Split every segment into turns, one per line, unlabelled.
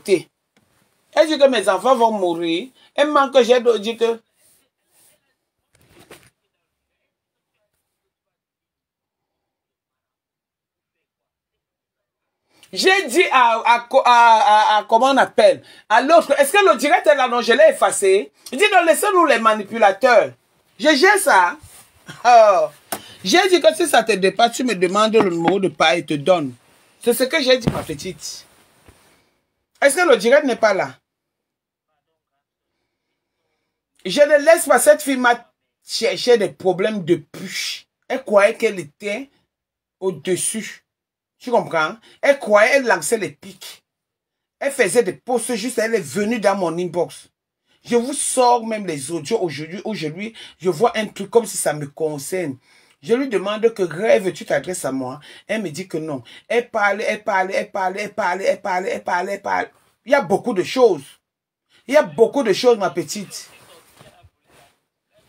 Elle dit que mes enfants vont mourir. Elle manque que j'ai dit que... J'ai dit à comment on appelle, à l'autre, est-ce que le direct est là? Non, je l'ai effacé. Je dis non, laissez-nous les manipulateurs. J'ai ça. Oh. J'ai dit que si ça te dépasse, tu me demandes le numéro de pas et te donne. C'est ce que j'ai dit, ma petite. Est-ce que le direct n'est pas là? Je ne laisse pas cette fille m'a chercher des problèmes depuis. Elle croyait qu'elle était au-dessus. Tu comprends? Elle croyait, elle lançait les pics. Elle faisait des posts juste, elle est venue dans mon inbox. Je vous sors même les audios aujourd'hui, je vois un truc comme si ça me concerne. Je lui demande que rêve, tu t'adresses à moi. Elle me dit que non. Elle parle. Il y a beaucoup de choses. Il y a beaucoup de choses, ma petite.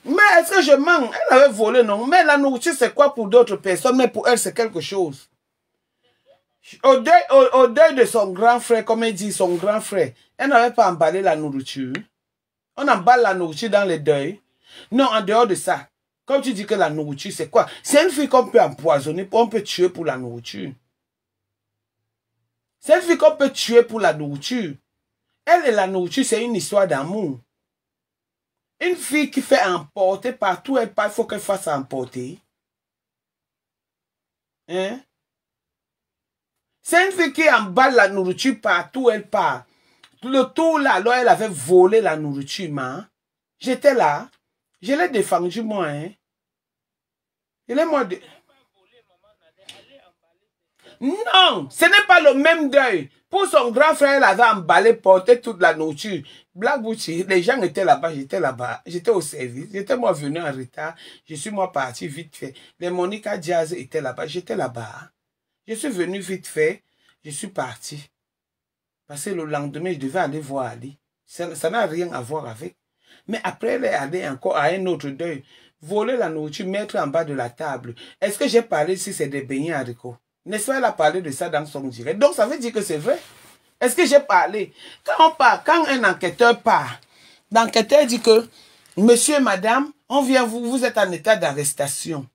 Mais est-ce que je mens? Elle avait volé, non? Mais la nourriture, c'est quoi pour d'autres personnes? Mais pour elle, c'est quelque chose. Au deuil de son grand frère, comme elle dit, son grand frère, elle n'avait pas emballé la nourriture. On emballe la nourriture dans les deuils. Non, en dehors de ça, comme tu dis que la nourriture, c'est quoi? C'est une fille qu'on peut empoisonner, on peut tuer pour la nourriture. C'est une fille qu'on peut tuer pour la nourriture. Elle et la nourriture, c'est une histoire d'amour. Une fille qui fait emporter partout, elle part, il faut qu'elle fasse emporter. Hein? C'est une fille qui emballe la nourriture partout où elle part. Le tour là, alors elle avait volé la nourriture, man. J'étais là. Je l'ai défendu, moi. Hein. Je l'ai moi... Non, ce n'est pas le même deuil. Pour son grand frère, elle avait emballé, porté toute la nourriture. Black Bouchi, les gens étaient là-bas, j'étais là-bas. J'étais au service. J'étais moi venu en retard. Je suis moi parti vite fait. Les Monica Diaz étaient là-bas. J'étais là-bas. Je suis venu vite fait. Je suis parti. Parce que le lendemain, je devais aller voir Ali. Ça n'a rien à voir avec. Mais après, elle est allée encore à un autre deuil. Voler la nourriture, mettre en bas de la table. Est-ce que j'ai parlé si c'est des beignets haricots? N'est-ce pas, elle a parlé de ça dans son direct. Donc, ça veut dire que c'est vrai. Est-ce que j'ai parlé? Quand un enquêteur part, l'enquêteur dit que, monsieur et madame, on vient vous êtes en état d'arrestation.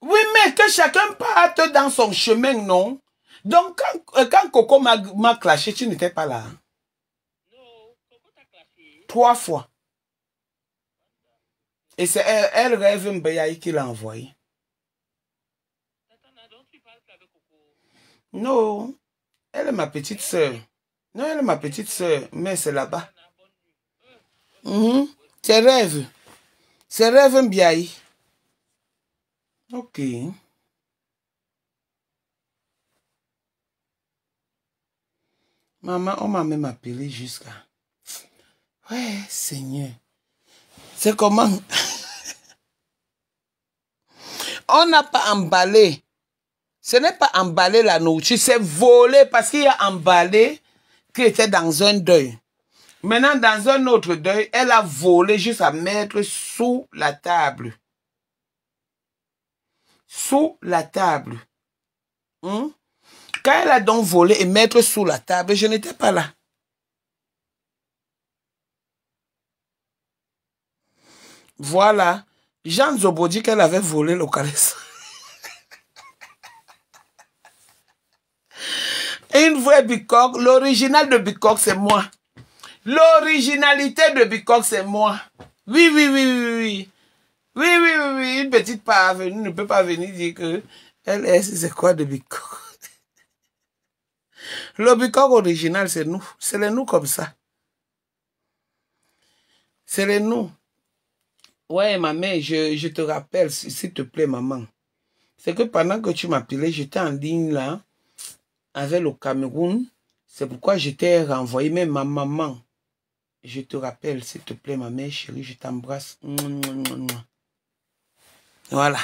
Oui, mais que chacun parte dans son chemin, non? Donc, quand Coco m'a clashé, tu n'étais pas là. Non, Coco t'a clashé 3 fois. Et c'est elle rêve Mbeyaï qui l'a envoyé. Non, elle est ma petite soeur. Non, elle est ma petite soeur, mais c'est là-bas. C'est rêve. C'est rêve Mbeyaï. Ok. Maman, on m'a même appelé jusqu'à... Ouais, Seigneur. C'est comment? On n'a pas emballé. Ce n'est pas emballé la nourriture, c'est volé parce qu'il y a emballé qui était dans un deuil. Maintenant, dans un autre deuil, elle a volé juste à mettre sous la table. Sous la table. Quand elle a donc volé et mettre sous la table, je n'étais pas là. Voilà. Jean Zobo dit qu'elle avait volé le caresse. Une vraie bicoque. L'original de bicoque, c'est moi. L'originalité de bicoque, c'est moi. Oui, oui, oui, oui, oui. Oui, oui, oui, oui. Une petite parvenue ne peut pas venir dire que elle est, c'est quoi de bicoque? Le bicoque original, c'est nous. C'est les nous comme ça. C'est les nous. Ouais, maman, je te rappelle, s'il te plaît, maman. C'est que pendant que tu m'appelais, j'étais en ligne là, avec le Cameroun. C'est pourquoi j'étais renvoyé, même ma maman. Je te rappelle, s'il te plaît, ma mère chérie, je t'embrasse. Voilà.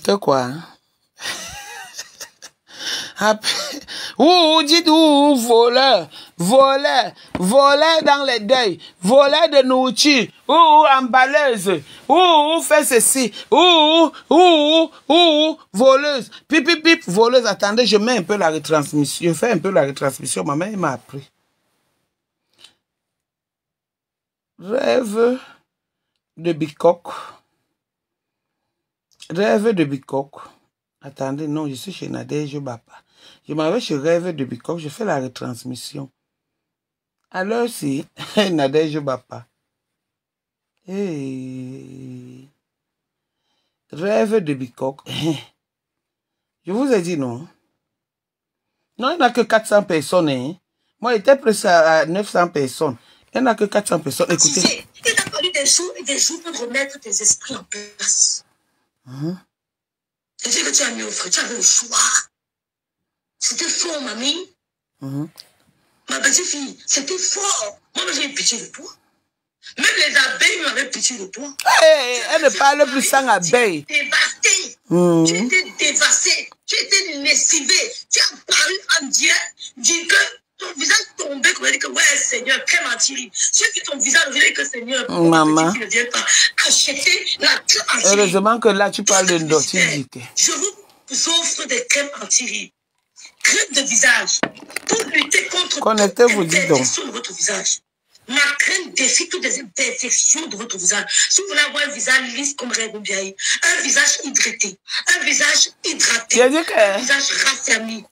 Que quoi? Hein? dites voleur, voleur, voleur dans les deuils, voleur de nourriture, emballeuse, fait ceci, voleuse, pip, voleuse. Attendez, je mets un peu la retransmission, je fais un peu la retransmission, ma mère m'a appris. Rêve de bicoque. Rêve de bicoque. Attendez, non, je suis chez Nadège Bapa. Je m'avais chez Rêve de bicoque, je fais la retransmission. Alors si, Nadège Bapa. Hey. Rêve de bicoque. Je vous ai dit non. Non, il n'y a que 400 personnes. Hein. Moi, j'étais presque à 900 personnes. Il n'y a que 400 personnes. Écoutez.
Il t'a fallu des jours pour remettre tes esprits en place. C'est que tu as mis au frais, tu avais le choix. C'était fort, mamie. Ma petite fille, c'était fort. Moi, j'ai eu pitié de toi. Même les abeilles m'avaient pitié de toi.
Hey, elle ne parle plus sans abeilles.
Tu étais dévastée. Tu étais dévastée. Tu étais lessivée. Tu as paru en Dieu. Dis que ton visage tombait, comme elle dit que ouais, Seigneur, quelle menterie. Ceux qui ton visage, je dis que Seigneur,
maman,
tu ne viens pas acheter la crème anti-rides.
Heureusement que là, tu parles de Ndoti.
Je vous offre des crèmes anti-rides. Crème de visage. Pour lutter contre
connectez-vous,
toutes les imperfections de votre visage. Ma crème défie toutes les imperfections de votre visage. Si vous voulez avoir un visage lisse comme Rêve Biaï, un visage hydraté, un visage hydraté, un visage raffermi.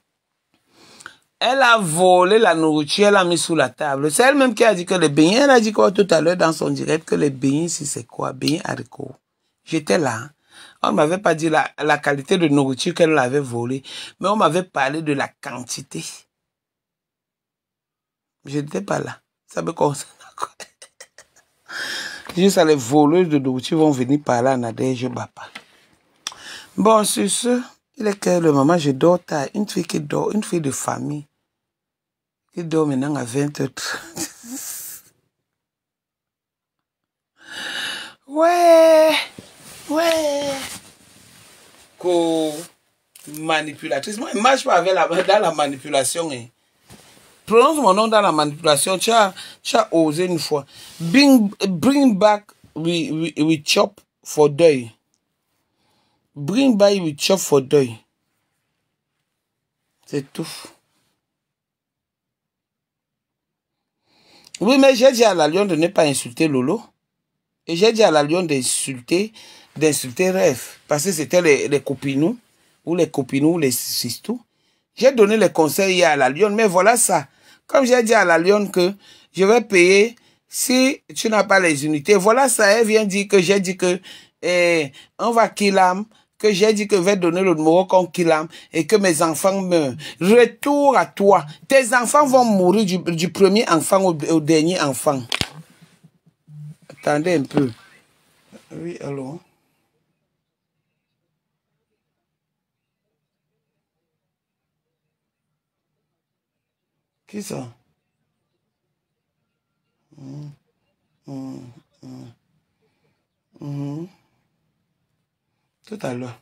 Elle a volé la nourriture, elle a mis sous la table. C'est elle-même qui a dit que les beignets, elle a dit quoi tout à l'heure dans son direct, que les beignets, c'est quoi? Beignets haricots. J'étais là. On ne m'avait pas dit la qualité de nourriture qu'elle avait volée, mais on m'avait parlé de la quantité. Je n'étais pas là. Ça me concerne quoi? Juste les voleuses de nourriture vont venir par là, Nadège Bapa. Bon, sur ce, il est que le maman, je dors tard. Une fille qui dort, une fille de famille, qui dort maintenant à 20h30. Ouais. Co-manipulatrice. Moi, je ne marche pas avec dans la manipulation. Hein. Prononce mon nom dans la manipulation. Tu as osé une fois. Bring back we chop for deuil. Bring back we chop for deuil. C'est tout. Oui, mais j'ai dit à la Lyon de ne pas insulter Lolo. Et j'ai dit à la Lyon d'insulter Rêve. Parce que c'était les copinous, ou les copinous, ou les sistous. J'ai donné les conseils à la Lyon, mais voilà ça. Comme j'ai dit à la Lyon que je vais payer si tu n'as pas les unités. Voilà ça, elle vient dire que j'ai dit que on va Kilam, que j'ai dit que je vais donner le numéro qu'on Kilam et que mes enfants meurent. Retour à toi. Tes enfants vont mourir du premier enfant au dernier enfant. Attendez un peu. Oui, allô? Qui ça? Tout à l'heure.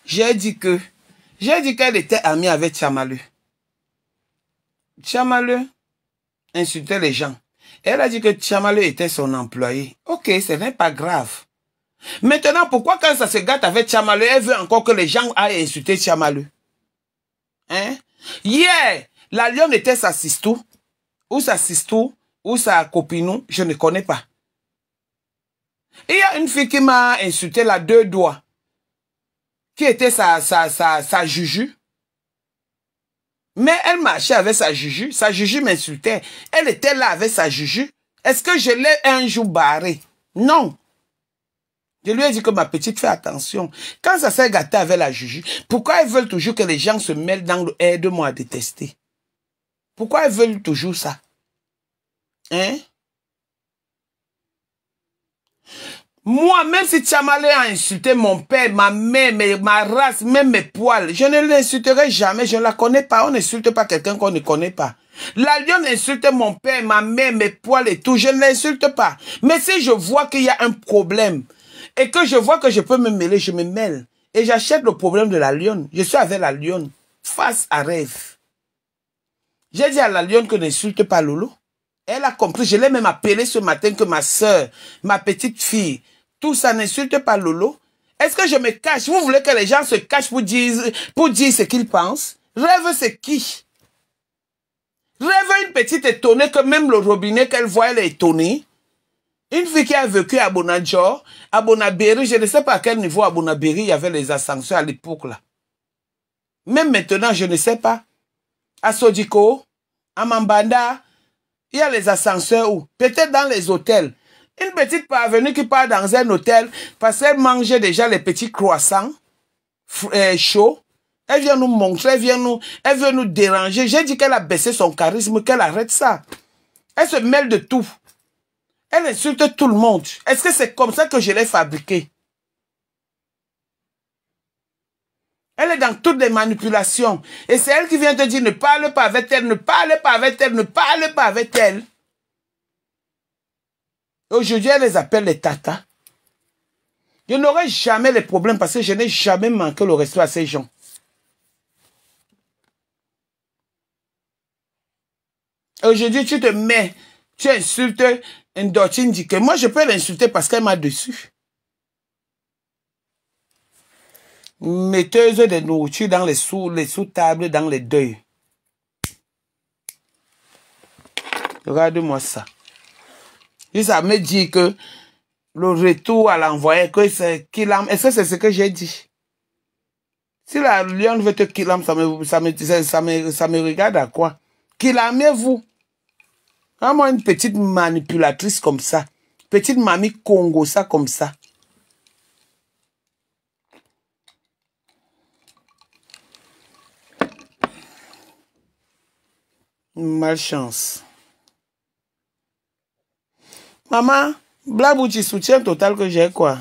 J'ai dit qu'elle était amie avec Tchamaleu. Tchamaleu insultait les gens. Elle a dit que Tchamaleu était son employé. Ok, ce n'est pas grave. Maintenant, pourquoi quand ça se gâte avec Tchamaleu, elle veut encore que les gens aillent insulter Tchamaleu? Hein? Hier, la Lyon était sa sistou, ou sa copinou, je ne connais pas. Il y a une fille qui m'a insulté la 2 doigts, qui était sa juju. Mais elle marchait avec sa juju m'insultait. Elle était là avec sa juju. Est-ce que je l'ai un jour barré? Non. Je lui ai dit que ma petite, fais attention. Quand ça s'est gâté avec la juju, pourquoi ils veulent toujours que les gens se mêlent dans le aide-moi à détester? Pourquoi ils veulent toujours ça? Hein? Moi, même si Tchamaleu a insulté mon père, ma mère, ma race, même mes poils, je ne l'insulterai jamais, je ne la connais pas. On n'insulte pas quelqu'un qu'on ne connaît pas. La Lyon insulte mon père, ma mère, mes poils et tout, je ne l'insulte pas. Mais si je vois qu'il y a un problème, et que je vois que je peux me mêler, je me mêle. Et j'achète le problème de la lionne. Je suis avec la lionne, face à rêve. J'ai dit à la lionne que n'insulte pas Lolo. Elle a compris, je l'ai même appelé ce matin que ma soeur, ma petite fille, tout ça n'insulte pas Lolo. Est-ce que je me cache? Vous voulez que les gens se cachent pour dire ce qu'ils pensent? Rêve, c'est qui? Rêve une petite étonnée que même le robinet qu'elle voit, elle est étonnée. Une fille qui a vécu à Bonadjo, à Bonabéry, je ne sais pas à quel niveau à Bonabéry il y avait les ascenseurs à l'époque là. Même maintenant, je ne sais pas. À Sodiko, à Mambanda, il y a les ascenseurs où? Peut-être dans les hôtels. Une petite parvenue qui part dans un hôtel parce qu'elle mangeait déjà les petits croissants chauds. Elle vient nous montrer, elle veut nous déranger. J'ai dit qu'elle a baissé son charisme, qu'elle arrête ça. Elle se mêle de tout. Elle insulte tout le monde. Est-ce que c'est comme ça que je l'ai fabriquée? Elle est dans toutes les manipulations. Et c'est elle qui vient te dire ne parle pas avec elle, ne parle pas avec elle, ne parle pas avec elle. Aujourd'hui, elle les appelle les tatas. Je n'aurai jamais les problèmes parce que je n'ai jamais manqué le respect à ces gens. Aujourd'hui, tu te mets, tu insultes une doctrine dit que moi, je peux l'insulter parce qu'elle m'a dessus. Metteuse de nourriture dans les sous-tables, dans les deuils. Regarde-moi ça. Et ça me dit que le retour à l'envoyer, que c'est Kilam. Est-ce que c'est ce que j'ai dit? Si la lionne veut te Kilam, ça me regarde à quoi? Kilamez-vous. Moi, une petite manipulatrice comme ça. Petite mamie Congo, ça comme ça. Malchance. Maman, Blabouti, soutien total que j'ai quoi?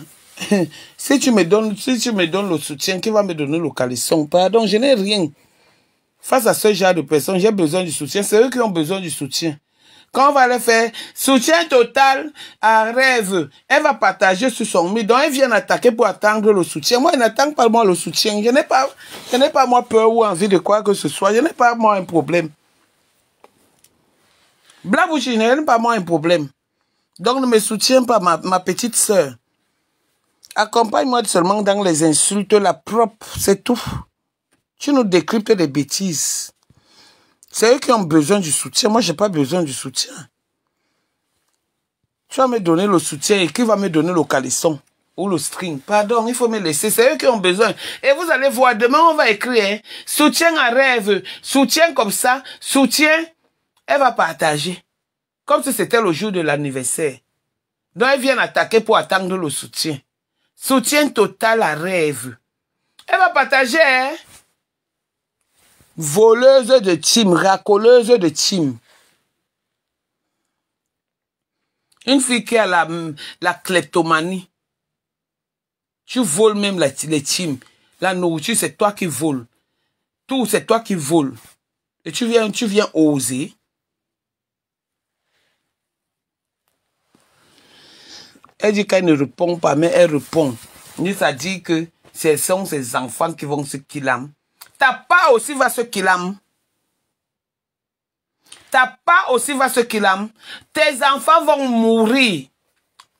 Si tu me donnes le soutien, qui va me donner le caleçon? Pardon, je n'ai rien. Face à ce genre de personnes, j'ai besoin du soutien. C'est eux qui ont besoin du soutien. Quand on va le faire, soutien total à rêve, elle va partager sur son mur. Donc, elle vient attaquer pour attendre le soutien. Moi, elle n'attend pas moi le soutien. Je n'ai pas moi peur ou envie de quoi que ce soit. Je n'ai pas moi un problème. Blabouchi, je n'ai pas moi un problème. Donc, ne me soutiens pas, ma petite sœur. Accompagne-moi seulement dans les insultes, la propre, c'est tout. Tu nous décryptes des bêtises. C'est eux qui ont besoin du soutien. Moi, je n'ai pas besoin du soutien. Tu vas me donner le soutien et qui va me donner le caleçon ou le string? Pardon, il faut me laisser. C'est eux qui ont besoin. Et vous allez voir, demain, on va écrire hein, soutien à rêve, soutien comme ça, soutien. Elle va partager. Comme si c'était le jour de l'anniversaire. Donc, elle vient attaquer pour attendre le soutien. Soutien total à rêve. Elle va partager, hein? Voleuse de team, racoleuse de team. Une fille qui a la kleptomanie. Tu voles même les teams. La nourriture, c'est toi qui voles. Tout, c'est toi qui voles. Et tu viens oser. Elle dit qu'elle ne répond pas, mais elle répond. Ça dit que ce sont ses enfants qui vont se killam. Ta part aussi va se killam. Ta part aussi va se killam. Tes enfants vont mourir.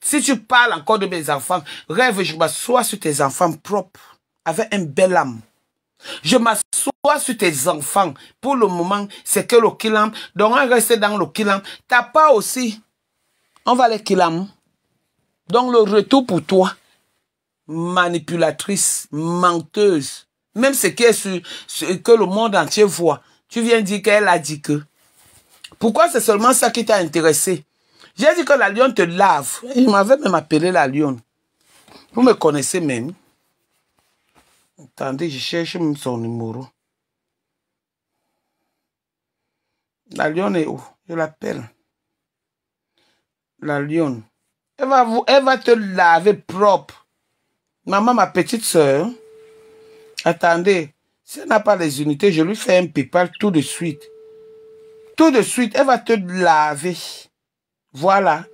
Si tu parles encore de mes enfants, rêve, je m'assois sur tes enfants propres, avec un bel âme. Je m'assois sur tes enfants. Pour le moment, c'est que le killam. Donc, on reste dans le killam. Ta part aussi, on va les killam. Donc, le retour pour toi, manipulatrice, menteuse, même ce qui est que le monde entier voit, tu viens dire qu'elle a dit que. Pourquoi c'est seulement ça qui t'a intéressé? J'ai dit que la lionne te lave. Il m'avait même appelé la lionne. Vous me connaissez même. Attendez, je cherche même son numéro. La lionne est où? Je l'appelle. La lionne. Elle va te laver propre. Maman, ma petite soeur. Attendez. Si elle n'a pas les unités, je lui fais un PayPal tout de suite. Tout de suite, elle va te laver. Voilà.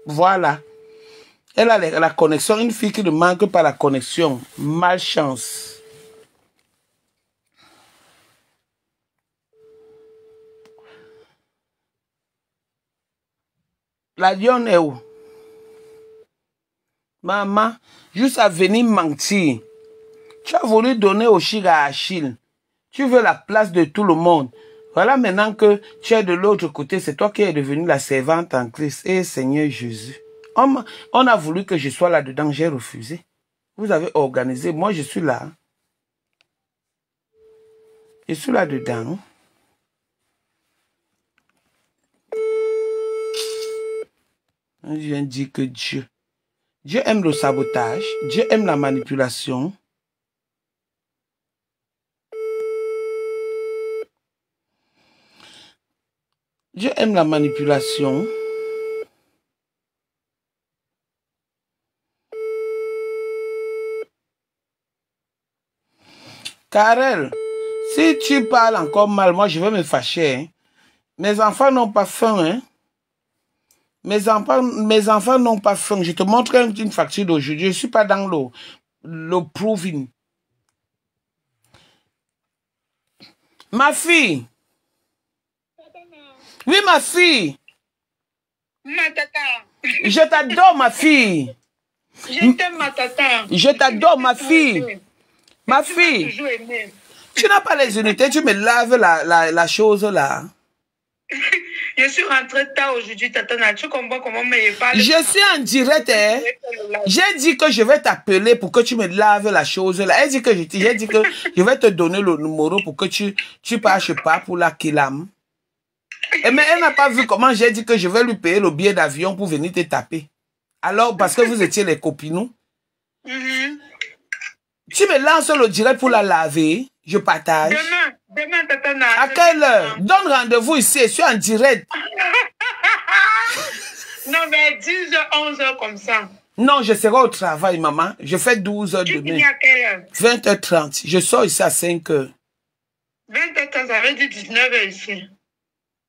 Voilà. Elle a la connexion. Une fille qui ne manque pas la connexion. Malchance. La lionne est où? Maman, juste à venir mentir. Tu as voulu donner au Chiga à Achille. Tu veux la place de tout le monde. Voilà maintenant que tu es de l'autre côté. C'est toi qui es devenue la servante en Christ. Et Seigneur Jésus. On a voulu que je sois là-dedans. J'ai refusé. Vous avez organisé. Moi, je suis là. Je suis là-dedans. Je viens dire que Dieu aime le sabotage. Dieu aime la manipulation. Dieu aime la manipulation. Karel, si tu parles encore mal, moi je vais me fâcher. Hein. Mes enfants n'ont pas faim. Hein. Mes enfants n'ont pas faim. Je te montre une facture d'aujourd'hui. Je ne suis pas dans le proving. Ma fille. Oui, ma fille.
Ma tata.
Je t'adore, ma fille.
Je t'aime, ma tata.
Je t'adore, ma fille. Ma fille. Tu n'as pas les unités, tu me laves la chose là.
Je suis rentrée tard aujourd'hui, tata. Tu comprends comment me parle?
Je suis en direct. Hein? J'ai dit que je vais t'appeler pour que tu me laves la chose là. J'ai dit que je vais te donner le numéro pour que tu passes pas pour la Kilam. Mais elle n'a pas vu comment j'ai dit que je vais lui payer le billet d'avion pour venir te taper. Alors, parce que vous étiez les copines. Tu me lances le direct pour la laver. Je partage.
Demain, tata.
À quelle heure? Donne rendez-vous ici. Je suis en direct.
Non, mais 10h, 11h comme ça.
Non, je serai au travail, maman. Je fais 12 heures demain.
Tu à quelle heure?
20h30. Je sors ici à 5h.
20h30, ça veut dire 19h ici.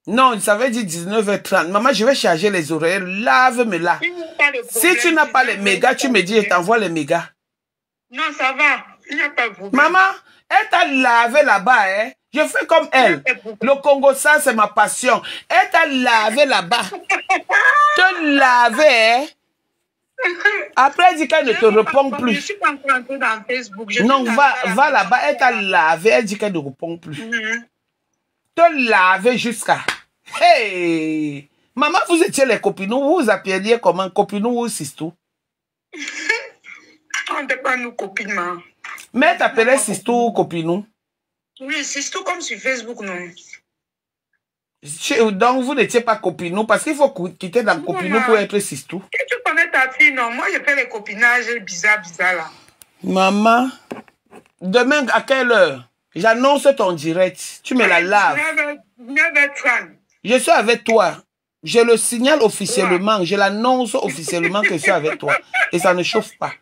Non, ça veut dire 19h30. Maman, je vais charger les oreilles. Lave-me là. Si tu n'as pas les mégas, tu me dis, je t'envoie les mégas.
Non, ça va. Il n'y a pas de problème.
Maman, elle t'a lavé là-bas, hein. Je fais comme elle. Le Congo, ça, c'est ma passion. Elle t'a lavé là-bas. Te laver, hein. Après, elle dit qu'elle ne te répond plus.
Je suis pas encore entrée dans Facebook.
Non, va là-bas. Elle t'a lavé. Elle dit qu'elle ne répond plus. Te laver jusqu'à... Hey! Maman, vous étiez les copines. Vous vous appeliez comment? Copines ou Sistou?
On n'était pas nous copines, maman.
Mais elle t'appelait Sistou ou Copinou?
Oui, Sistou comme sur Facebook, non.
Donc, vous n'étiez pas Copinou parce qu'il faut quitter dans Copinou pour être Sistou.
Tu connais ta fille, non? Moi, je fais les copinages bizarres là.
Maman, demain, à quelle heure? J'annonce ton direct. Tu me la laves.
9h30.
Je suis avec toi. Je le signale officiellement. Je l'annonce officiellement que je suis avec toi. Et ça ne chauffe pas.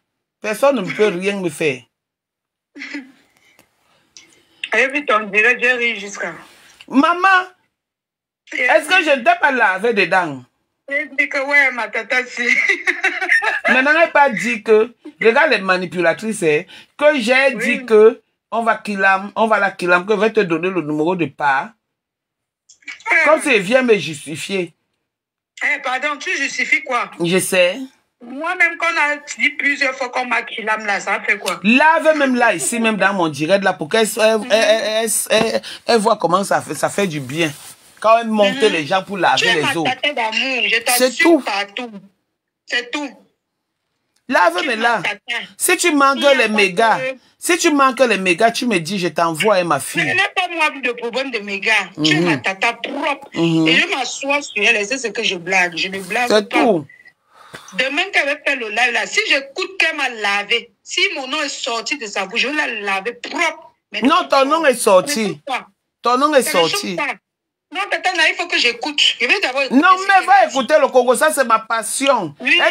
Personne ne peut rien me faire.
J'ai vu ton direct, j'ai ri jusqu'à...
Maman, est-ce que je ne t'ai pas lavé dedans?
J'ai dit que ouais, ma tata, si.
Mais n'en ai pas dit que... Regarde les manipulatrices, hein, que j'ai dit que on va la kilam, que je vais te donner le numéro de part. Comme si elle vient me justifier.
Pardon, tu justifies quoi?
Je sais.
Moi-même, quand on a dit plusieurs fois qu'on m'a kilam là, ça fait quoi?
Lave même là, ici, même dans mon direct là, pour qu'elle voit comment ça fait du bien. Quand elle monte les gens pour laver les autres.
C'est tout. Partout. C'est tout.
Lave-moi là. Si tu manques les mégas, tu me dis, je t'envoie ma fille.
Je n'ai pas moi de problème de mégas. Tu es ma tata propre. Et je m'assois sur elle et c'est ce que je blague. Je ne blague pas.
C'est tout.
Demain qu'elle va faire le live là, si j'écoute qu'elle m'a lavé, si mon nom est sorti de sa bouche, je vais la laver propre. Mais
non, ton nom est sorti. Ton nom est sorti.
Non, tata, il faut que j'écoute.
Non, mais va écouter le Congo, ça c'est ma passion. Oui.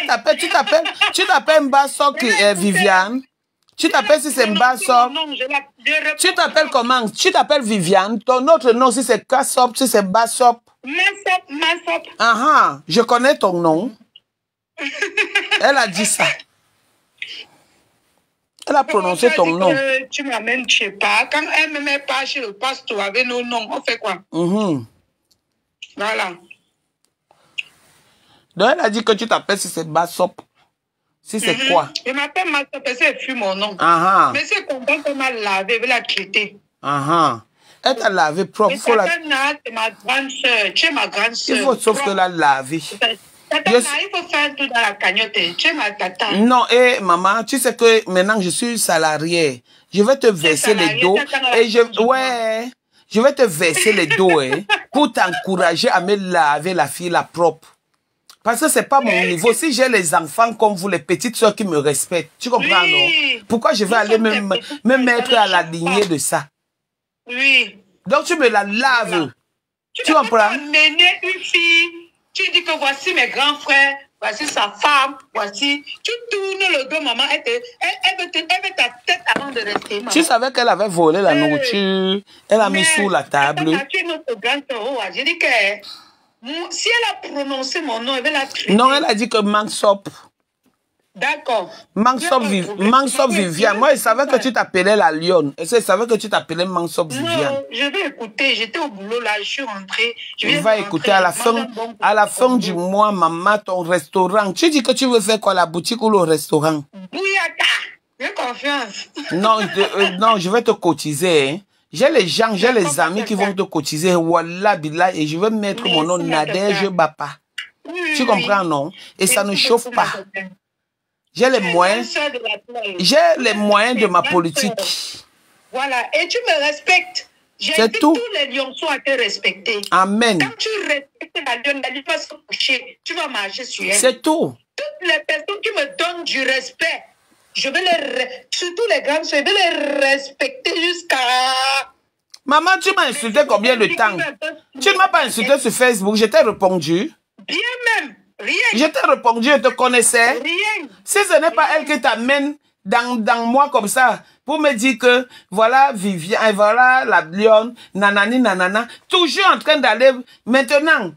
Tu t'appelles Mbasso qui est Viviane. Tu t'appelles si c'est Mbasso. Tu t'appelles comment? Tu t'appelles Viviane. Ton autre nom, si c'est Kassop, si c'est Bassop.
Massop.
Je connais ton nom. Elle a dit ça. Elle a prononcé ton nom.
Tu m'amènes, je sais pas. Quand elle ne me met pas chez le pasteur avec nos noms, on fait quoi? Voilà.
Donc elle a dit que tu t'appelles si c'est Bassop. Si c'est quoi?
Je m'appelle Bassop, c'est plus mon nom. Mais c'est content qu'on m'a lavé, elle l'a traité.
Elle t'a lavé propre.
C'est ma grande soeur. Tu es ma grande soeur.
Il faut sauf que la laver.
Il faut faire tout dans la cagnotte. Tu es ma tata.
Non, maman, tu sais que maintenant je suis salariée. Je vais te verser les dos. Et je vais te verser les dos pour t'encourager à me laver la fille la propre. Parce que c'est pas mon niveau. Si j'ai les enfants comme vous, les petites soeurs qui me respectent, tu comprends, non? Pourquoi je vais aller me mettre à la lignée de ça?
Oui.
Donc tu me la laves. Voilà. Tu comprends?
Mener une fille. Tu dis que voici mes grands frères, voici sa femme, voici. Tu tournes le dos, maman. Elle veut ta tête avant de rester, maman.
Tu savais qu'elle avait volé la nourriture. Elle a mis sous la table.
J'ai dit que si elle a prononcé mon nom, elle va la tuer.
Non, elle a dit que Mansop.
D'accord.
Mansop Viviane. Moi, je savais que tu t'appelais la Lionne. Et je savais que tu t'appelais Mansop Viviane.
Non, je vais écouter. J'étais au boulot là, je suis rentrée.
On va écouter à la fin du mois, maman, ton restaurant. Tu dis que tu veux faire quoi, la boutique ou le restaurant?
Bouyaka. J'ai confiance.
Non, je vais te cotiser. Hein. J'ai les gens, j'ai les amis qui vont te cotiser. Wallah, billah, et je vais mettre mon nom Nadège Bapa. Tu comprends, non? Et ça ne chauffe pas. J'ai les moyens. J'ai les moyens de ma politique.
Voilà. Et tu me respectes. J'ai dit tous les lionceaux à te respecter.
Amen.
Quand tu respectes la lionne va se coucher. Tu vas marcher sur elle.
C'est tout.
Toutes les personnes qui me donnent du respect, je vais surtout les grandes soeurs, je vais les respecter jusqu'à...
Maman, tu m'as insulté combien de temps? Tu ne m'as pas insulté sur Facebook. Je t'ai répondu.
Bien même. Rien.
Je t'ai répondu, je te connaissais.
Rien.
Si ce n'est pas elle qui t'amène dans moi comme ça, pour me dire que voilà Viviane, voilà la lionne, nanani, nanana, toujours en train d'aller, maintenant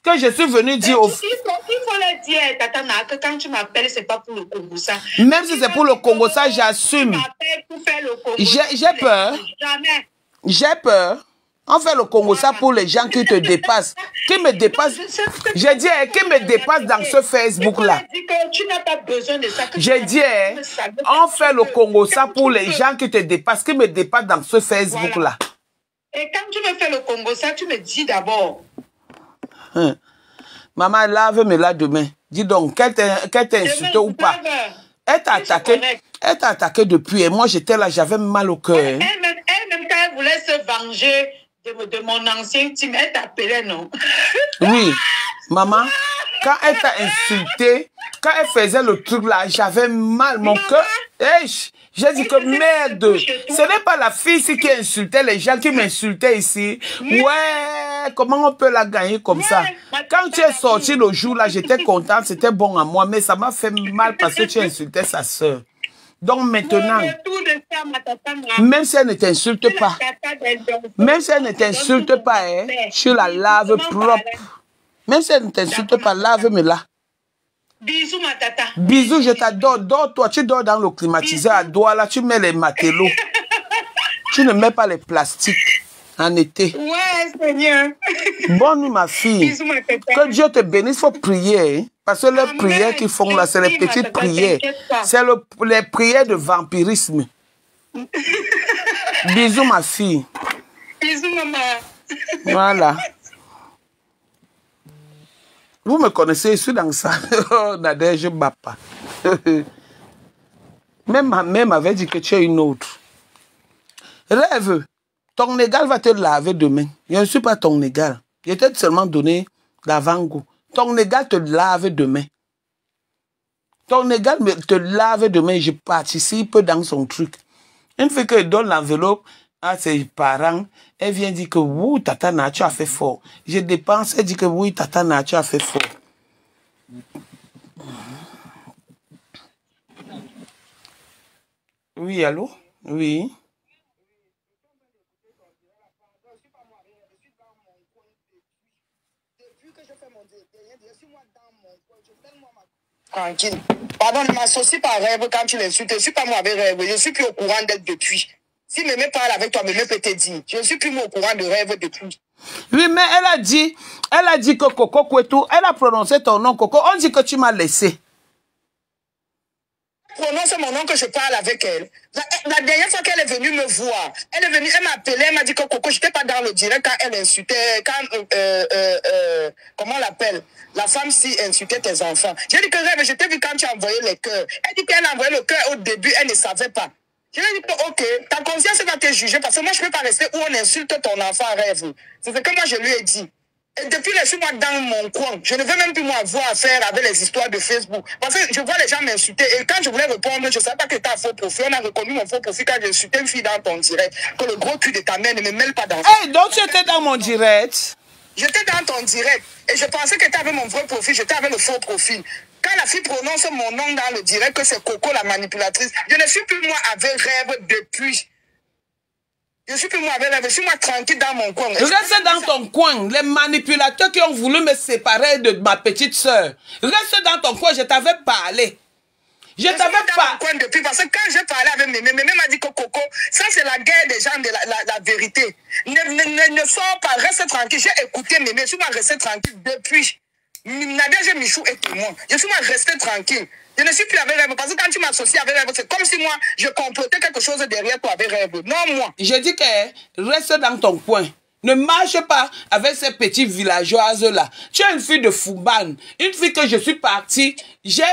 que je suis venu dire au...
Il faut le dire, Tatana, que quand tu m'appelles, c'est pas pour le Congo ça.
Même si c'est pour le Congo ça, j'assume. J'ai peur.
Jamais.
J'ai peur. On fait le Congo ça pour les gens qui te dépassent. Qui me dépassent. J'ai dit, qui me dépasse dans ce Facebook-là. J'ai dit, on fait le Congo ça pour les gens qui te dépassent. Qui me dépassent dans ce Facebook-là.
Et quand tu me fais le Congo ça, tu me dis d'abord.
Maman, lave-moi là demain. Dis donc, qu'elle t'a insulté ou pas. Elle t'a attaqué. Elle t'a attaqué depuis. Et moi, j'étais là, j'avais mal au cœur.
Elle-même, quand elle voulait se venger de mon ancien team, elle t'appelait, non?
Oui. Maman, quand elle t'a insulté, quand elle faisait le truc là, j'avais mal. Mon cœur. J'ai dit que merde. Ce n'est pas la fille ici qui insultait les gens qui m'insultaient ici. Ouais, comment on peut la gagner comme ça? Quand tu es sorti le jour là, j'étais contente, c'était bon à moi, mais ça m'a fait mal parce que tu insultais sa soeur. Donc maintenant, même si elle ne t'insulte pas, même si elle ne t'insulte pas, hein, tu la laves propre. Même si elle ne t'insulte pas, lave-moi là.
Bisous, ma tata.
Bisous, je t'adore. Dors, toi, tu dors dans le climatiseur à Douala, tu mets les matelots. Tu ne mets pas les plastiques en été.
Ouais, Seigneur.
Bonne nuit, ma fille.
Bisous, ma tata.
Que Dieu te bénisse, il faut prier. Hein, parce que les prières qu'ils font là, c'est les petites prières. C'est les prières de vampirisme. Bisous, ma fille.
Bisous, maman.
Voilà. Vous me connaissez, je suis dans ça. Nadège Bapa. Même ma mère m'avait dit que tu es une autre. Rêve, ton égal va te laver demain. Je ne suis pas ton égal. Je t'ai seulement donné l'avant-goût. Ton égal te lave demain. Ton égal te lave demain. Je participe dans son truc. Une fois qu'elle donne l'enveloppe à ses parents, elle vient dire que oui, Tata Nacho a fait fort. Je dépense, elle dit que oui, Tata Nacho a fait fort. Oui, allô? Oui.
Tranquille. Pardon, ne m'associe pas à Rêve quand tu l'insultes. Je ne suis pas moi avec Rêve. Je ne suis plus au courant d'elle depuis. Si Mémé parle avec toi, Mémé peut te dire. Je ne suis plus moi au courant de Rêve depuis.
Oui, mais elle a dit que Coco Kwetu, elle a prononcé ton nom, Coco. On dit que tu m'as laissé.
Prononce mon nom que je parle avec elle. La dernière fois qu'elle est venue me voir, elle est venue, elle m'a appelé, elle m'a dit que Coco, je n'étais pas dans le direct quand elle insultait, comment on l'appelle? La femme si insultait tes enfants. J'ai dit que Rêve, je t'ai vu quand tu as envoyé les cœurs. Elle dit qu'elle a envoyé le cœur au début, elle ne savait pas. Je lui ai dit que, ok, ta conscience va te juger parce que moi, je ne peux pas rester où on insulte ton enfant Rêve. C'est ce que moi, je lui ai dit. Et depuis, laissez-moi dans mon coin. Je ne veux même plus moi avoir affaire avec les histoires de Facebook. Parce que je vois les gens m'insulter. Et quand je voulais répondre, je ne savais pas que tu as un faux profil. On a reconnu mon faux profil quand j'ai insulté une fille dans ton direct. Que le gros cul de ta mère ne me mêle pas dans ça.
Hey, donc tu étais dans mon direct?
J'étais dans ton direct. Et je pensais que tu avais mon vrai profil. J'étais avec le faux profil. Quand la fille prononce mon nom dans le direct, que c'est Coco la manipulatrice, je ne suis plus moi avec Rêve depuis. Je suis plus moi avec Rêve, je suis moi tranquille dans mon coin.
Reste dans ton coin. Les manipulateurs qui ont voulu me séparer de ma petite soeur. Reste dans ton coin, je t'avais parlé. Je t'avais
parlé. Depuis, parce que quand j'ai parlé avec Mémé, Mémé m'a dit que Coco, ça c'est la guerre des gens de la vérité. Ne sors pas, reste tranquille. J'ai écouté Mémé, je suis moi resté tranquille depuis. Nadège Michou est témoin. Je suis moi resté tranquille. Je ne suis plus avec Rêve parce que quand tu m'associes avec Rêve, c'est comme si moi, je complotais quelque chose derrière toi avec Rêve. Non, moi.
Je dis que reste dans ton coin. Ne marche pas avec ces petites villageoises-là. Tu es une fille de Fouban. Une fille que je suis partie, j'ai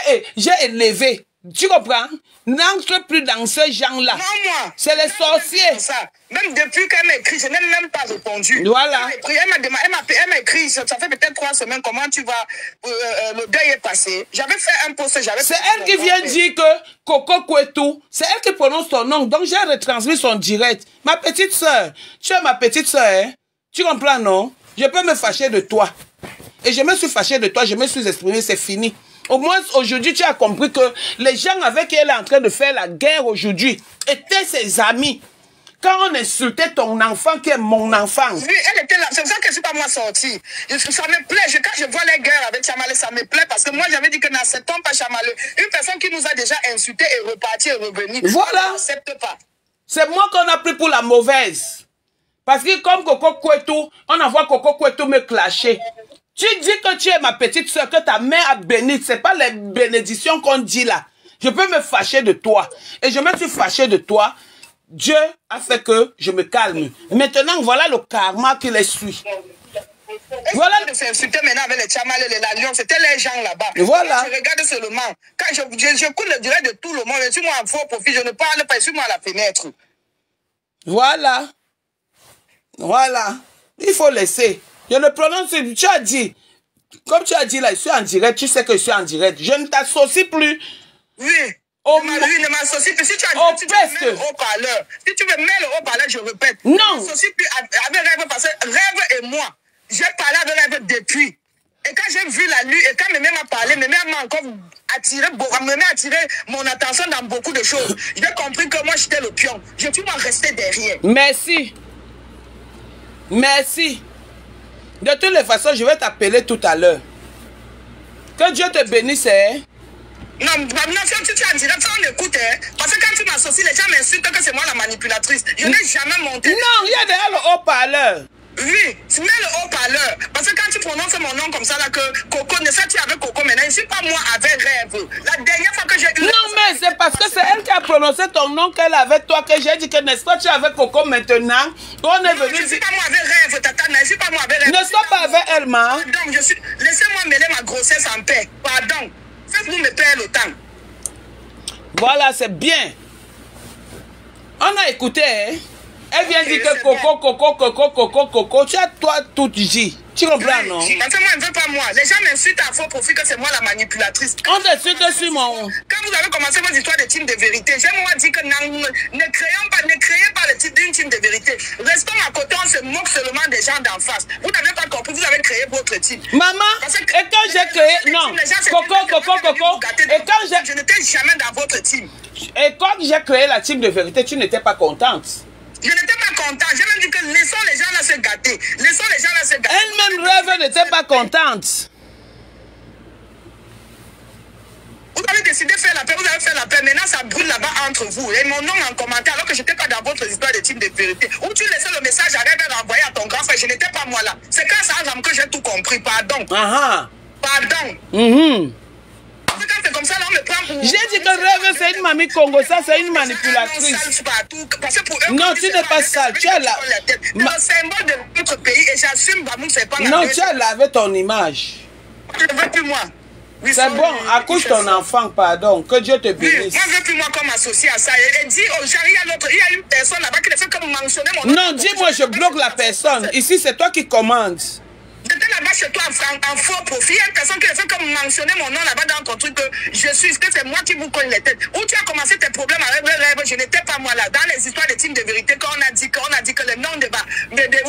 élevée. Tu comprends? N'entre plus dans ce genre-là.
Non, moi.
C'est les sorciers.
Ça. Même depuis qu'elle m'a écrit, je n'ai même pas répondu.
Voilà.
Elle m'a écrit, ça fait peut-être 3 semaines, comment tu vas, le deuil est passé. J'avais fait un post,
c'est elle qui vient dire que Coco Kwetu, c'est elle qui prononce ton nom, donc j'ai retransmis son direct. Ma petite soeur, tu es ma petite soeur, hein? Tu comprends, non? Je peux me fâcher de toi. Et je me suis fâché de toi, je me suis exprimé, c'est fini. Au moins, aujourd'hui, tu as compris que les gens avec qui elle est en train de faire la guerre aujourd'hui étaient ses amis. Quand on insultait ton enfant qui est mon enfant.
Oui, elle était là. C'est pour ça que je ne suis pas moi sortie. Ça me plaît. Quand je vois les guerres avec Chamalé, ça me plaît parce que moi, j'avais dit que n'acceptons pas Chamalé. Une personne qui nous a déjà insultés et reparti et revenu.
Voilà.
N'accepte pas.
C'est moi qu'on a pris pour la mauvaise. Parce que comme Coco Kwetu, on envoie Coco Kwetu me clasher. Tu dis que tu es ma petite soeur, que ta mère a béni. Ce n'est pas les bénédictions qu'on dit là. Je peux me fâcher de toi. Et je me suis fâché de toi. Dieu a fait que je me calme. Maintenant, voilà le karma qui les suit.
Voilà. De s'insulter maintenant avec les Chamalé, les Lalions, c'était les gens là-bas.
Voilà.
Je regarde seulement. Quand j'écoute le direct de tout le monde, je suis moi en faux profil, je ne parle pas, je suis moi à la fenêtre.
Voilà. Voilà. Il faut laisser. Je le prononce, tu as dit. Comme tu as dit là, je suis en direct, tu sais que je suis en direct. Je ne t'associe plus.
Oui. Ne m'associe plus. Si tu as dit, tu me mets le haut-parleur. Si tu me mets le haut-parleur, je répète.
Non.
Je ne m'associe plus avec Rêve parce que Rêve et moi, j'ai parlé avec Rêve depuis. Et quand j'ai vu la nuit, et quand Mémé m'a parlé, Mémé m'a encore attiré mon attention dans beaucoup de choses. J'ai compris que moi, j'étais le pion. Je suis moi resté derrière.
Merci. Merci. De toutes les façons, je vais t'appeler tout à l'heure. Que Dieu te bénisse, hein?
Non, si tu as dit, on écoute, hein? Parce que quand tu m'associes, les gens m'insultent que c'est moi la manipulatrice. Je n'ai jamais monté.
Non, il y a derrière le haut-parleur.
Oui, tu mets le haut-parleur. Parce que quand tu prononces mon nom comme ça, là, que Coco, ne sais-tu avec Coco maintenant, je ne suis pas moi avec Rêve. La dernière fois que j'ai eu...
Non, mais c'est parce que c'est elle qui a prononcé ton nom qu'elle avec toi, que j'ai dit que n'est-ce pas, tu es avec Coco maintenant. On est venu...
Je ne suis pas moi avec Rêve, Tata, je ne suis pas moi avec Rêve.
Ne sois pas avec elle, ma.
Pardon, laissez-moi mêler ma grossesse en paix. Pardon. Faites-vous me perdre le temps.
Voilà, c'est bien. On a écouté, hein? Elle vient dire que Coco, tu as toi tout dit. Tu comprends, non?
Parce que moi, je ne veux pas moi. Les gens m'insultent à faux profit que c'est moi la manipulatrice.
On t'insulte sur mon...
Quand vous avez commencé votre histoire de team de vérité, j'aimerais dire que ne créez pas le titre d'une team de vérité. Restons à côté, on se moque seulement des gens d'en face. Vous n'avez pas compris, vous avez créé votre team.
Maman, et quand j'ai créé... Non, Coco, et quand j'ai...
Je n'étais jamais dans votre team.
Et quand j'ai créé la team de vérité, tu n'étais pas contente.
Je n'étais pas content. J'ai même dit que laissons les gens là se gâter. Laissons les gens là se gâter.
Elle-même Rêve n'était pas contente.
Vous avez décidé de faire la paix, vous avez fait la paix. Maintenant, ça brûle là-bas entre vous. Et mon nom en commentaire, alors que je n'étais pas dans votre histoire de team de vérité. Où tu laissais le message à Rêve renvoyer à ton grand frère. Je n'étais pas moi là. C'est quand ça arrive que j'ai tout compris. Pardon. Pardon. Quand c'est comme ça, là, on me prend pour...
J'ai dit que Rêve, c'est une mamie Congo, ça, c'est une manipulatrice. Non, tu n'es pas sale. Tu as la...
C'est le symbole de notre pays et j'assume, Bamoun, c'est pas la...
Non, tu as lavé ton image.
Je ne veux plus moi. Oui,
c'est bon, accouche ton enfant, pardon. Que Dieu te bénisse.
Oui, moi, je ne veux plus moi comme associé à ça. Et dis aux gens, il y a une personne là-bas qui ne fait que mentionner mon nom.
Non, dis-moi, je bloque la personne. Ici, c'est toi qui commandes.
J'étais là-bas chez toi en faux profil. Il y a une personne qui a fait comme mentionner mon nom là-bas dans ton truc que je suis, que c'est moi qui vous cogne les têtes. Où tu as commencé tes problèmes avec Rêve, je n'étais pas moi là. Dans les histoires des teams de vérité, quand on a dit que le nom de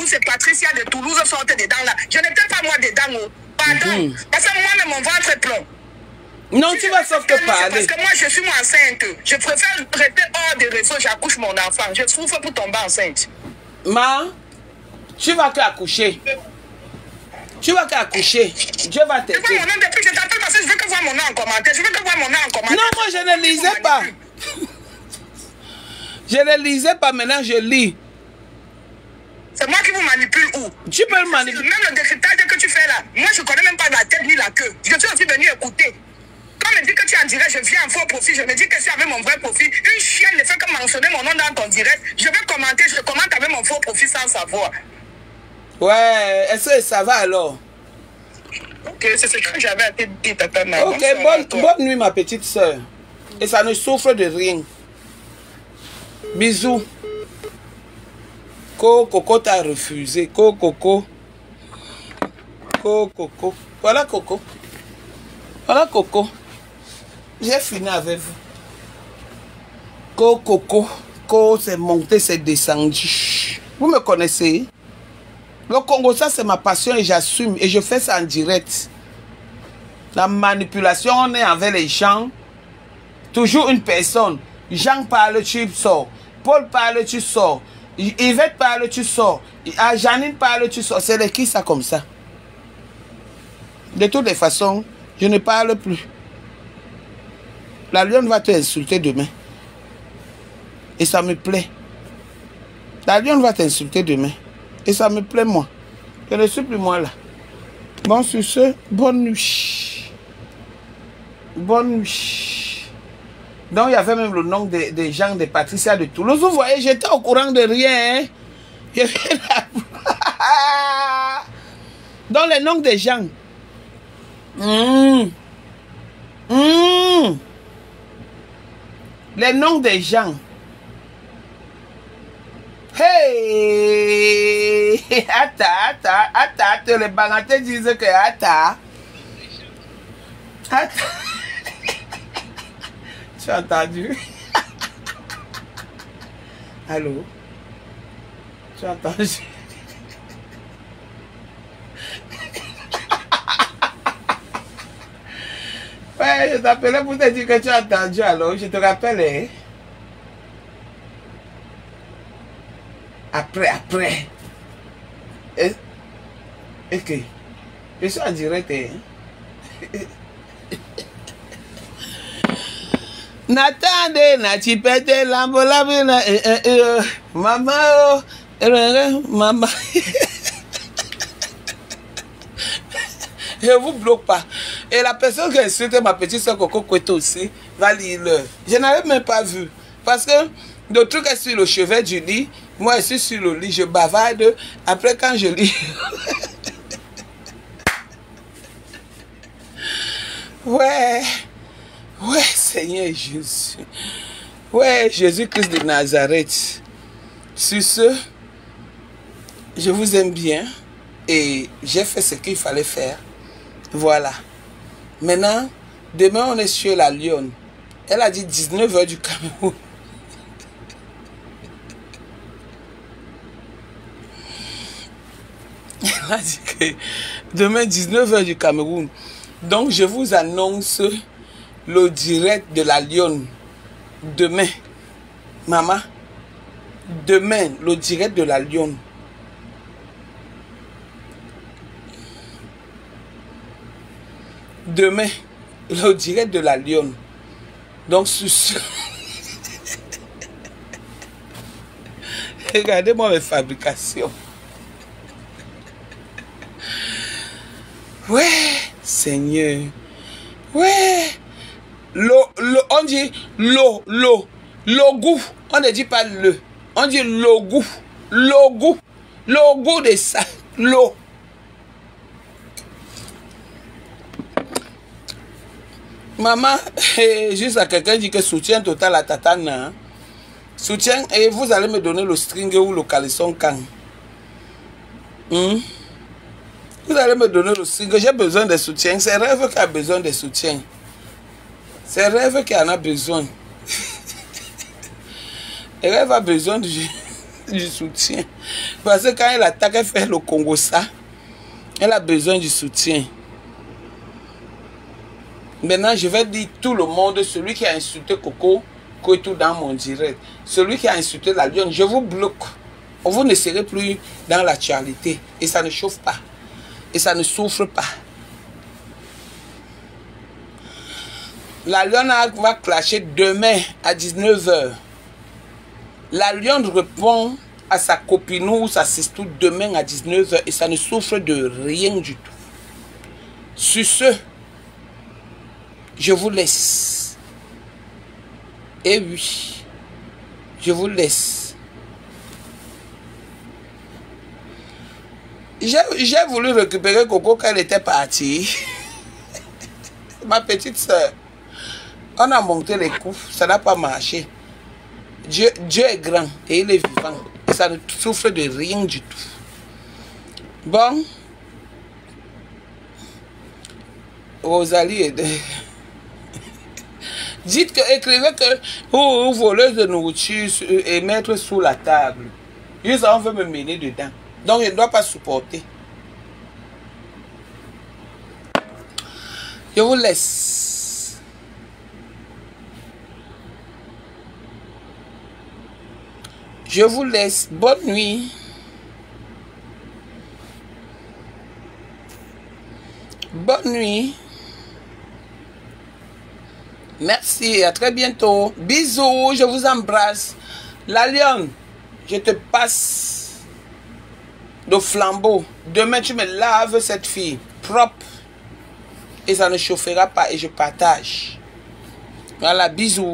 où c'est Patricia de Toulouse sortait dedans là. Je n'étais pas moi dedans. Pardon. Parce que moi-même, mon ventre est plein.
Non, tu vas sauf te parler.
Parce que moi, je suis enceinte. Je préfère rester hors des réseaux. J'accouche mon enfant. Je souffre pour tomber enceinte.
Ma, tu vas qu'accoucher. Tu vas qu'accoucher. Dieu va t'aider.
Je t'appelle parce que je veux que voir mon nom en commentaire. Je veux que voir mon nom en commentaire.
Non, moi, je ne lisais pas. Je ne lisais pas. Maintenant, je lis.
C'est moi qui vous manipule où?
Tu peux le manipuler.
Même le décryptage que tu fais là, moi, je ne connais même pas la tête ni la queue. Je suis aussi venu écouter. Quand on me dit que tu es en direct, je viens en faux profil. Je me dis que c'est avec mon vrai profil. Une chienne ne fait que mentionner mon nom dans ton direct. Je vais commenter, je commente avec mon faux profil sans savoir.
Ouais, est-ce que ça va alors?
Ok, c'est ce que j'avais à te dire, Tata.
Ok, bonne nuit, ma petite soeur. Et ça ne souffre de rien. Bisous. Coco t'a refusé. Coco. Voilà Coco. Voilà Coco. J'ai fini avec vous. Coco, c'est monté, c'est descendu. Vous me connaissez? Le Congo, ça c'est ma passion et j'assume. Et je fais ça en direct. La manipulation, on est avec les gens. Toujours une personne. Jean parle, tu sors. Paul parle, tu sors. Yvette parle, tu sors. Janine parle, tu sors. C'est de qui ça comme ça? De toutes les façons, je ne parle plus. La lionne va te insulter demain. Et ça me plaît. La lionne va t'insulter demain. Et ça me plaît, moi. Je ne suis plus moi là. Bon, sur ce, bonne nuit. Bonne nuit. Donc, il y avait même le nom des gens de Patricia de Toulouse. Vous voyez, j'étais au courant de rien. Hein? Dans les noms des gens. Les noms des gens. Hey! Attends, les Bangatés disent que attends. Tu as entendu? Allô? Tu as entendu? Ouais, je t'appelais pour te dire que tu as entendu, alors je te rappelle, hein? Après. Ok. Je suis en direct, hein? N'attendez, n'a-tu pété l'ambola, maman, maman. Je vous bloque pas. Et la personne qui a insulté ma petite soeur Coco Kweto aussi va lire l'heure. Je n'avais même pas vu. Parce que le truc est sur le chevet du lit. Moi, je suis sur le lit, je bavarde. Après, quand je lis... Ouais, Seigneur Jésus. Ouais, Jésus-Christ de Nazareth. Sur ce, je vous aime bien. Et j'ai fait ce qu'il fallait faire. Voilà. Maintenant, demain, on est sur la Lionne. Elle a dit 19h du Cameroun. Elle a dit que demain, 19h du Cameroun. Donc, je vous annonce le direct de la Lionne. Demain. Maman. Demain, le direct de la Lionne. Demain, le direct de la Lionne. Donc, sur ce... Regardez-moi mes fabrications. Ouais, Seigneur. Ouais. On dit goût. On ne dit pas le. On dit goût. Le goût de ça. L'eau. Maman, juste à quelqu'un dit que soutien total à Tatana. Hein? Soutien, et vous allez me donner le string ou le caleçon quand? Vous allez me donner le string. J'ai besoin de soutien. C'est Rêve qui a besoin de soutien. C'est Rêve qui en a besoin. Rêve a besoin du soutien. Parce que quand elle attaque, elle fait le Congo ça. Elle a besoin du soutien. Maintenant, je vais dire tout le monde, celui qui a insulté Coco, tout dans mon direct. Celui qui a insulté la lionne, je vous bloque. Vous ne serez plus dans l'actualité. Et ça ne chauffe pas. Et ça ne souffre pas. La lionne va clasher demain à 19 h. La lionne répond à sa copine ou sa sister demain à 19 h. Et ça ne souffre de rien du tout. Sur ce, je vous laisse. Et oui, je vous laisse. J'ai voulu récupérer Coco quand elle était partie. Ma petite soeur. On a monté les coups, ça n'a pas marché. Dieu est grand et il est vivant. Et ça ne souffre de rien du tout. Bon. Rosalie, dites que, écrivez que vous voleuse de nourriture et mettre sous la table. Juste on veut me mener dedans. Donc je ne dois pas supporter. Je vous laisse. Je vous laisse. Bonne nuit. Bonne nuit. Merci, à très bientôt. Bisous, je vous embrasse. La lionne, je te passe le flambeau. Demain, tu me laves cette fille propre. Et ça ne chauffera pas et je partage. Voilà, bisous.